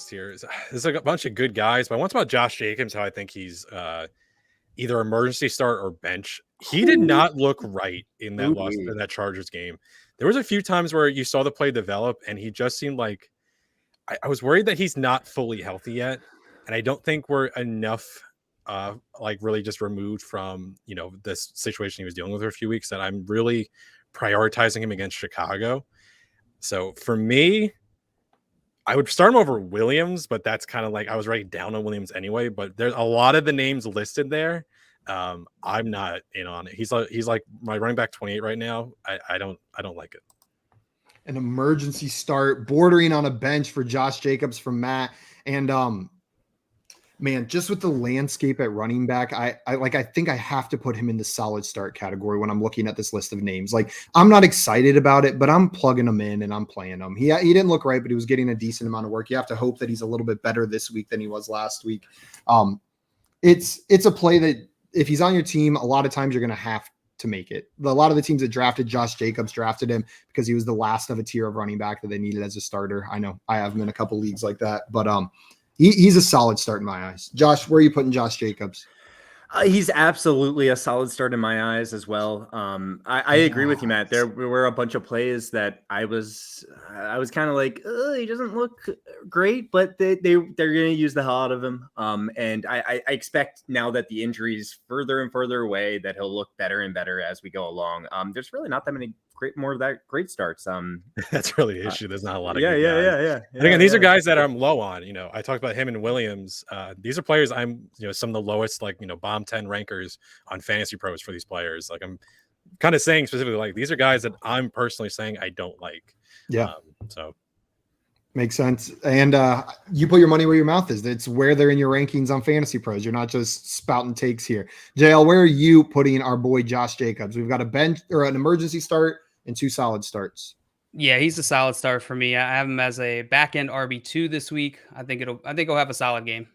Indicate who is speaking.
Speaker 1: list here. There's like a bunch of good guys, but I want to talk about Josh Jacobs, how I think he's either emergency start or bench. He did not look right in that Chargers game. There was a few times where you saw the play develop, and he just seemed like I was worried that he's not fully healthy yet, and I don't think we're enough like really just removed from this situation he was dealing with for a few weeks that I'm really prioritizing him against Chicago. So for me, I would start him over Williams, but that's kind of like I was writing down on Williams anyway. But there's a lot of the names listed there. I'm not in on it. He's like my running back 28 right now. I don't like it.
Speaker 2: An emergency start, bordering on a bench for Josh Jacobs from Matt. And man, just with the landscape at running back, I think I have to put him in the solid start category when I'm looking at this list of names. Like, I'm not excited about it, but I'm plugging him in and I'm playing him. He didn't look right, but he was getting a decent amount of work. You have to hope that he's a little bit better this week than he was last week. It's a play that if he's on your team, a lot of times you're going to have to make it. A lot of the teams that drafted Josh Jacobs drafted him because he was the last of a tier of running back that they needed as a starter. I know I have him in a couple leagues like that, but he's a solid start in my eyes. Josh, where are you putting Josh Jacobs?
Speaker 3: He's absolutely a solid start in my eyes as well. I agree with you, Matt. There were a bunch of plays that I was kind of like, he doesn't look great, but they're going to use the hell out of him. And I expect now that the injury is further and further away that he'll look better and better as we go along. There's really not that many great starts.
Speaker 1: That's really the issue. There's not a lot of
Speaker 3: yeah.
Speaker 1: And again, these are guys that I'm low on. I talked about him and Williams. These are players I'm some of the lowest, like bottom 10 rankers on Fantasy Pros for these players. Like, I'm kind of saying specifically, like, these are guys that I'm personally saying I don't like.
Speaker 2: Yeah.
Speaker 1: So
Speaker 2: makes sense. And you put your money where your mouth is. It's where they're in your rankings on Fantasy Pros. You're not just spouting takes here. JL, where are you putting our boy Josh Jacobs? We've got a bench or an emergency start and 2 solid starts.
Speaker 4: Yeah, he's a solid start for me. I have him as a back end RB2 this week. I think he'll have a solid game.